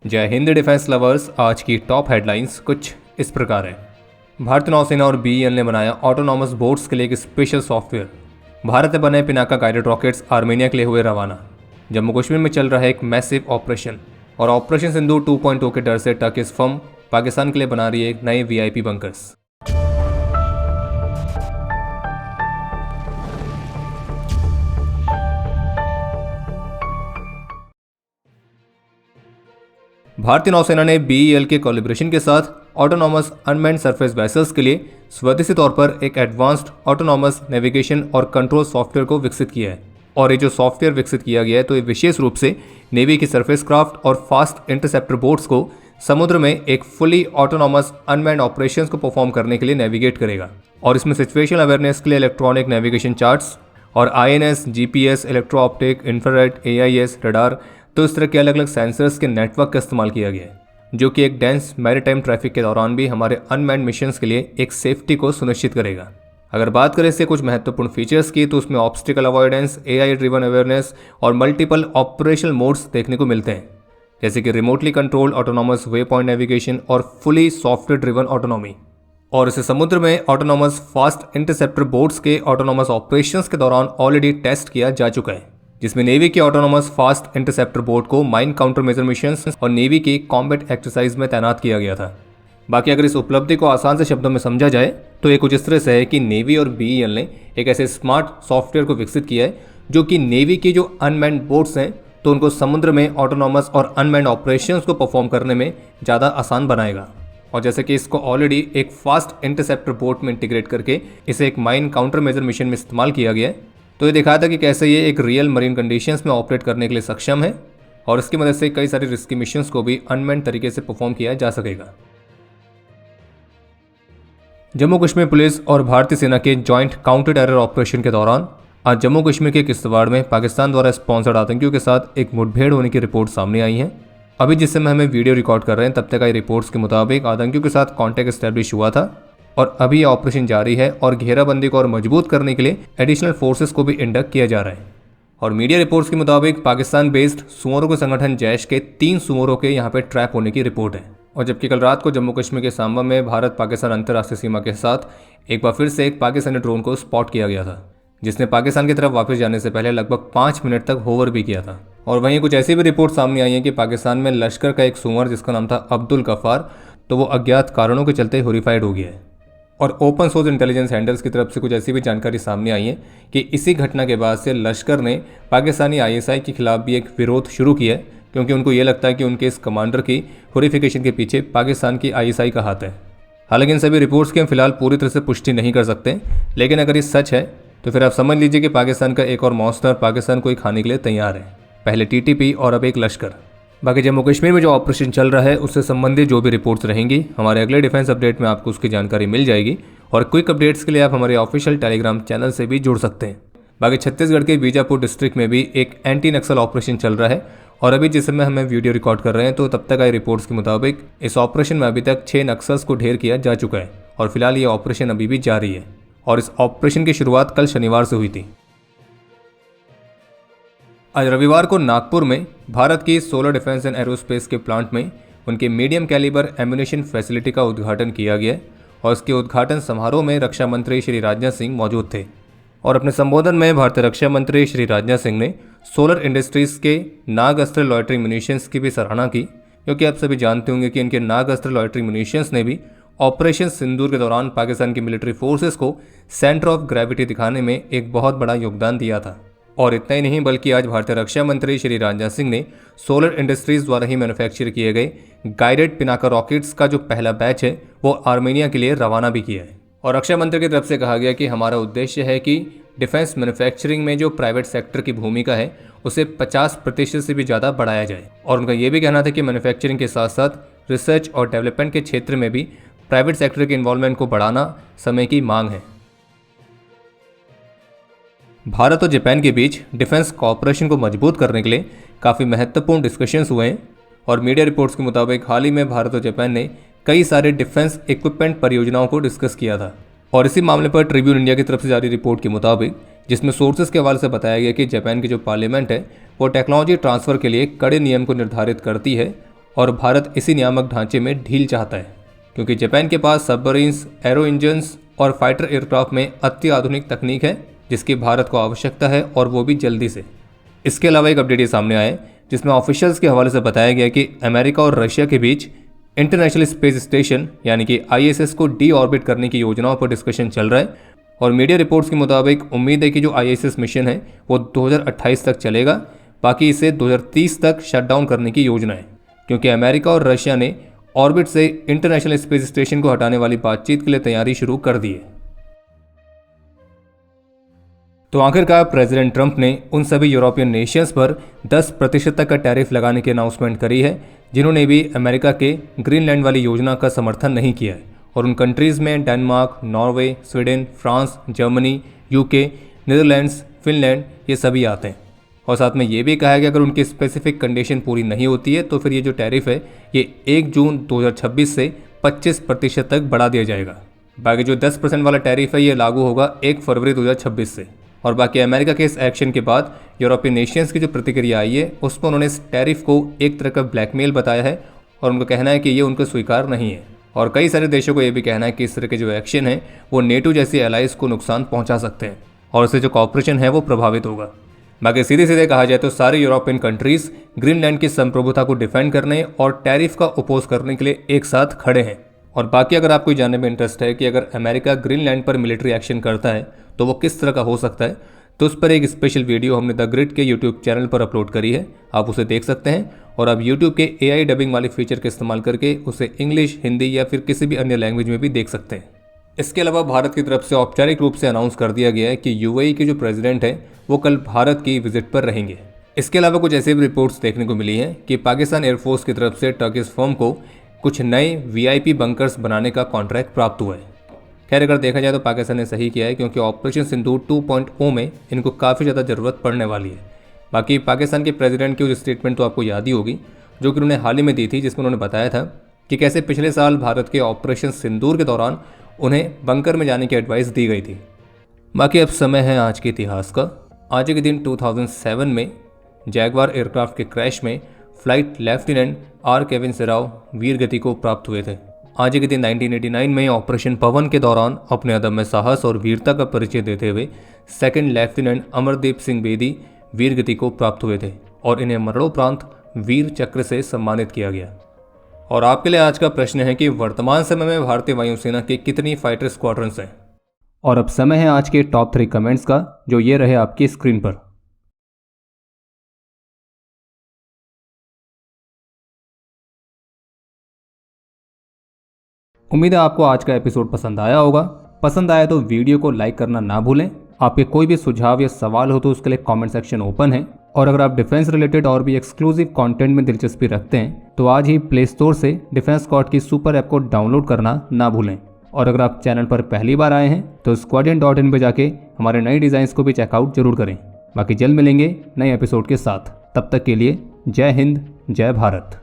जय Hind defence lovers. आज की टॉप हेडलाइंस कुछ इस प्रकार है। भारतीय नौसेना और बीईएल ने बनाया ऑटोनॉमस बोट्स के लिए एक स्पेशल सॉफ्टवेयर। भारत में बने पिनाका गाइडेड रॉकेट्स आर्मेनिया के लिए हुए रवाना। जम्मू कश्मीर में चल रहा है एक मैसिव ऑपरेशन और ऑपरेशन सिंदूर 2.0 के डर से टर्किश फर्म पाकिस्तान के लिए बना रही है एक नए वीआईपी बंकर्स। भारतीय नौसेना ने बीईएल के कोलैबोरेशन के साथ ऑटोनॉमस अनमैन्ड सरफेस वेसल्स के लिए स्वदेशी तौर पर एक एडवांस्ड ऑटोनॉमस नेविगेशन और कंट्रोल सॉफ्टवेयर को विकसित किया है। और ये जो सॉफ्टवेयर विकसित किया गया है तो ये विशेष रूप से नेवी की सरफेस क्राफ्ट और फास्ट इंटरसेप्टर बोट्स को समुद्र में एक फुली ऑटोनॉमस अनमैन्ड ऑपरेशंस को परफॉर्म करने के लिए नेविगेट करेगा। और इसमें सिचुएशनल अवेयरनेस के लिए इलेक्ट्रॉनिक नेविगेशन चार्ट्स और INS, GPS, electro optic, infrared, AIS, radar, तो इस तरह के अलग अलग सेंसर्स के नेटवर्क का इस्तेमाल किया गया है, जो कि एक डेंस मैरीटाइम ट्रैफिक के दौरान भी हमारे अनमैन्ड मिशंस के लिए एक सेफ्टी को सुनिश्चित करेगा। अगर बात करें इससे कुछ महत्वपूर्ण फीचर्स की तो उसमें obstacle avoidance, AI driven awareness और मल्टीपल ऑपरेशनल मोड्स देखने को मिलते हैं, जैसे कि remotely controlled autonomous way point navigation और फुली सॉफ्टवेयर ड्रिवन ऑटोनॉमी। और इसे समुद्र में ऑटोनॉमस फास्ट इंटरसेप्टर बोट्स के ऑटोनॉमस ऑपरेशंस के दौरान ऑलरेडी टेस्ट किया जा चुका है, जिसमें नेवी की ऑटोनॉमस फास्ट इंटरसेप्टर बोट को माइन काउंटर मेजर मिशंस और नेवी की कॉम्बैट एक्सरसाइज में तैनात किया गया था। बाकी अगर इस उपलब्धि को आसान से शब्दों में समझा जाए तो ये कुछ इस तरह से है कि नेवी और बीईएल ने एक ऐसे स्मार्ट सॉफ्टवेयर को विकसित किया है जो कि नेवी की जो अनमैन्ड बोट्स हैं तो उनको समुद्र में ऑटोनॉमस और अनमैन्ड ऑपरेशंस को परफॉर्म करने में ज़्यादा आसान बनाएगा। और जैसे कि इसको ऑलरेडी एक फास्ट इंटरसेप्टर बोट में इंटीग्रेट करके इसे एक माइन काउंटर मेजर मिशन में इस्तेमाल किया गया है, तो ये दिखाया था कि कैसे ये एक रियल मरीन कंडीशंस में ऑपरेट करने के लिए सक्षम है और इसकी मदद से कई सारी रिस्की मिशंस को भी अनमैन्ड तरीके से परफॉर्म किया जा सकेगा। जम्मू कश्मीर पुलिस और भारतीय सेना के जॉइंट काउंटर टेरर ऑपरेशन के दौरान आज जम्मू कश्मीर के किश्तवाड़ में पाकिस्तान द्वारा स्पॉन्सर्ड आतंकियों के साथ एक मुठभेड़ होने की रिपोर्ट सामने आई है। अभी जिस समय हमें वीडियो रिकॉर्ड कर रहे हैं तब तक आई रिपोर्ट्स के मुताबिक आतंकियों के साथ कॉन्टैक्ट एस्टेब्लिश हुआ था और अभी यह ऑपरेशन जारी है और घेराबंदी को और मजबूत करने के लिए एडिशनल फोर्सेस को भी इंडक्ट किया जा रहा है। और मीडिया रिपोर्ट्स के मुताबिक पाकिस्तान बेस्ड सुअरों के संगठन जैश के 3 सुअरों के यहाँ पे ट्रैप होने की रिपोर्ट है। और जबकि कल रात को जम्मू कश्मीर के सांबा में भारत पाकिस्तान अंतर्राष्ट्रीय सीमा के साथ एक बार फिर से एक पाकिस्तानी ड्रोन को स्पॉट किया गया था, जिसने पाकिस्तान की तरफ वापस जाने से पहले लगभग 5 मिनट तक होवर भी किया था। और वहीं कुछ ऐसी भी रिपोर्ट सामने आई है कि पाकिस्तान में लश्कर का एक सुअर जिसका नाम था अब्दुल गफ्फार, तो वो अज्ञात कारणों के चलते हॉरिफाइड हो गया है। और ओपन सोर्स इंटेलिजेंस हैंडल्स की तरफ से कुछ ऐसी भी जानकारी सामने आई है कि इसी घटना के बाद से लश्कर ने पाकिस्तानी आईएसआई के खिलाफ भी एक विरोध शुरू किया है, क्योंकि उनको ये लगता है कि उनके इस कमांडर की हॉरिफिकेशन के पीछे पाकिस्तान की आईएसआई का हाथ है। हालांकि इन सभी रिपोर्ट्स की हम फिलहाल पूरी तरह से पुष्टि नहीं कर सकते, लेकिन अगर ये सच है तो फिर आप समझ लीजिए कि पाकिस्तान का एक और मॉन्स्टर पाकिस्तान को ही खाने के लिए तैयार है, पहले टीटीपी और अब एक लश्कर। बाकी जम्मू कश्मीर में जो ऑपरेशन चल रहा है उससे संबंधित जो भी रिपोर्ट्स रहेंगी हमारे अगले डिफेंस अपडेट में आपको उसकी जानकारी मिल जाएगी। और क्विक अपडेट्स के लिए आप हमारे ऑफिशियल टेलीग्राम चैनल से भी जुड़ सकते हैं। बाकी छत्तीसगढ़ के बीजापुर डिस्ट्रिक्ट में भी एक एंटी नक्सल ऑपरेशन चल रहा है और अभी जिस समय हमें वीडियो रिकॉर्ड कर रहे हैं तो तब तक आई रिपोर्ट्स के मुताबिक इस ऑपरेशन में अभी तक 6 नक्सल्स को ढेर किया जा चुका है और फिलहाल ये ऑपरेशन अभी भी जारी है। और इस ऑपरेशन की शुरुआत कल शनिवार से हुई थी। आज रविवार को नागपुर में भारत की सोलर डिफेंस एंड एरोस्पेस के प्लांट में उनके मीडियम कैलिबर एम्यूनेशन फैसिलिटी का उद्घाटन किया गया और इसके उद्घाटन समारोह में रक्षा मंत्री श्री राजनाथ सिंह मौजूद थे। और अपने संबोधन में भारतीय रक्षा मंत्री श्री राजनाथ सिंह ने सोलर इंडस्ट्रीज के नाग अस्त्र लॉयटरिंग म्यूनिशंस की भी सराहना की, क्योंकि आप सभी जानते होंगे कि इनके नाग अस्त्र लॉयटरिंग म्यूनिशंस ने भी ऑपरेशन सिंदूर के दौरान पाकिस्तान की मिलिट्री फोर्सेस को सेंटर ऑफ ग्रेविटी दिखाने में एक बहुत बड़ा योगदान दिया था। और इतना ही नहीं बल्कि आज भारतीय रक्षा मंत्री श्री राजनाथ सिंह ने सोलर इंडस्ट्रीज द्वारा ही मैन्युफैक्चर किए गए गाइडेड पिनाका रॉकेट्स का जो पहला बैच है वो आर्मेनिया के लिए रवाना भी किया है। और रक्षा मंत्री की तरफ से कहा गया कि हमारा उद्देश्य है कि डिफेंस मैन्युफैक्चरिंग में जो प्राइवेट सेक्टर की भूमिका है उसे 50% से भी ज़्यादा बढ़ाया जाए। और उनका ये भी कहना था कि मैन्युफैक्चरिंग के साथ साथ रिसर्च और डेवलपमेंट के क्षेत्र में भी प्राइवेट सेक्टर के इन्वॉल्वमेंट को बढ़ाना समय की मांग है। भारत और जापान के बीच डिफेंस कॉपरेशन को मजबूत करने के लिए काफ़ी महत्वपूर्ण डिस्कशंस हुए हैं और मीडिया रिपोर्ट्स के मुताबिक हाल ही में भारत और जापान ने कई सारे डिफेंस इक्विपमेंट परियोजनाओं को डिस्कस किया था। और इसी मामले पर ट्रिब्यून इंडिया की तरफ से जारी रिपोर्ट के मुताबिक, जिसमें सोर्सेज के हवाले से बताया गया कि जापान की जो पार्लियामेंट है वो टेक्नोलॉजी ट्रांसफ़र के लिए कड़े नियम को निर्धारित करती है और भारत इसी नियामक ढांचे में ढील चाहता है, क्योंकि जापान के पास सबमरीन्स, एरो इंजन्स और फाइटर एयरक्राफ्ट में अत्याधुनिक तकनीक है जिसकी भारत को आवश्यकता है, और वो भी जल्दी से। इसके अलावा एक अपडेट ये सामने आए जिसमें ऑफिशियल्स के हवाले से बताया गया कि अमेरिका और रशिया के बीच इंटरनेशनल स्पेस स्टेशन यानी कि ISS को डी ऑर्बिट करने की योजनाओं पर डिस्कशन चल रहा है, और मीडिया रिपोर्ट्स के मुताबिक उम्मीद है कि जो ISS मिशन है वो 2028 तक चलेगा, बाकी इसे 2030 तक शटडाउन करने की योजना है, क्योंकि अमेरिका और रशिया ने ऑर्बिट से इंटरनेशनल स्पेस स्टेशन को हटाने वाली बातचीत के लिए तैयारी शुरू कर दी है। तो आखिरकार प्रेसिडेंट ट्रंप ने उन सभी यूरोपियन नेशंस पर 10% तक का टैरिफ लगाने की अनाउंसमेंट करी है जिन्होंने भी अमेरिका के ग्रीनलैंड वाली योजना का समर्थन नहीं किया है, और उन कंट्रीज़ में Denmark, Norway, Sweden, France, Germany, UK, Netherlands, Finland ये सभी आते हैं। और साथ में ये भी कहा है कि अगर उनकी स्पेसिफिक कंडीशन पूरी नहीं होती है तो फिर ये जो टैरिफ है ये 1 जून 2026 से 25% तक बढ़ा दिया जाएगा। बाकी जो 10% वाला टैरिफ है ये लागू होगा 1 फरवरी 2026 से। और बाकी अमेरिका के इस एक्शन के बाद यूरोपियन नेशंस की जो प्रतिक्रिया आई है उसमें उन्होंने इस टैरिफ को एक तरह का ब्लैकमेल बताया है, और उनका कहना है कि ये उनको स्वीकार नहीं है। और कई सारे देशों को ये भी कहना है कि इस तरह के जो एक्शन है वो नेटो जैसी एलाइज को नुकसान पहुंचा सकते हैं, और इससे जो कॉपरेशन है वो प्रभावित होगा। बाकी सीधे सीधे कहा जाए तो सारे यूरोपियन कंट्रीज ग्रीनलैंड की संप्रभुता को डिफेंड करने और टैरिफ का अपोज करने के लिए एक साथ खड़े हैं। और बाकी अगर आपको जानने में इंटरेस्ट है कि अगर अमेरिका ग्रीनलैंड पर मिलिट्री एक्शन करता है तो वो किस तरह का हो सकता है, तो उस पर एक स्पेशल वीडियो हमने द ग्रिड के यूट्यूब चैनल पर अपलोड करी है, आप उसे देख सकते हैं। और आप यूट्यूब के AI डबिंग वाले फीचर का इस्तेमाल करके उसे इंग्लिश, हिंदी या फिर किसी भी अन्य लैंग्वेज में भी देख सकते हैं। इसके अलावा भारत की तरफ से औपचारिक रूप से अनाउंस कर दिया गया है कि UAE के जो प्रेसिडेंट हैं वो कल भारत की विजिट पर रहेंगे। इसके अलावा कुछ ऐसे भी रिपोर्ट्स देखने को मिली हैं कि पाकिस्तान एयरफोर्स की तरफ से टर्किश फर्म को कुछ नए VIP बंकर्स बनाने का कॉन्ट्रैक्ट प्राप्त हुआ है। खैर अगर देखा जाए तो पाकिस्तान ने सही किया है, क्योंकि ऑपरेशन सिंदूर 2.0 में इनको काफ़ी ज़्यादा ज़रूरत पड़ने वाली है। बाकी पाकिस्तान के प्रेसिडेंट की उस स्टेटमेंट तो आपको याद ही होगी जो कि उन्होंने हाल ही में दी थी, जिसमें उन्होंने बताया था कि कैसे पिछले साल भारत के ऑपरेशन सिंदूर के दौरान उन्हें बंकर में जाने की एडवाइस दी गई थी। बाकी अब समय है आज के इतिहास का। आज के दिन 2007 में जैगवार एयरक्राफ्ट के क्रैश में फ्लाइट लेफ्टिनेंट R. केविन सेराव वीर गति को प्राप्त हुए थे। आज के दिन 1989 में ऑपरेशन पवन के दौरान अपने अदम्य साहस और वीरता का परिचय देते हुए सेकंड लेफ्टिनेंट अमरदीप सिंह बेदी वीर गति को प्राप्त हुए थे, और इन्हें मरणोपरांत वीर चक्र से सम्मानित किया गया। और आपके लिए आज का प्रश्न है कि वर्तमान समय में भारतीय वायुसेना के कितनी फाइटर स्क्वाड्रन्स हैं। और अब समय है आज के टॉप 3 कमेंट्स का, जो ये रहे आपकी स्क्रीन पर। उम्मीद है आपको आज का एपिसोड पसंद आया होगा। पसंद आया तो वीडियो को लाइक करना ना भूलें। आपके कोई भी सुझाव या सवाल हो तो उसके लिए कमेंट सेक्शन ओपन है। और अगर आप डिफेंस रिलेटेड और भी एक्सक्लूसिव कंटेंट में दिलचस्पी रखते हैं तो आज ही प्ले स्टोर से डिफेंस स्क्वाड की सुपर ऐप को डाउनलोड करना ना भूलें। और अगर आप चैनल पर पहली बार आए हैं तो squadron.in पे जाके हमारे नए डिज़ाइंस को भी चेकआउट जरूर करें। बाकी जल्द मिलेंगे नए एपिसोड के साथ, तब तक के लिए जय हिंद, जय भारत।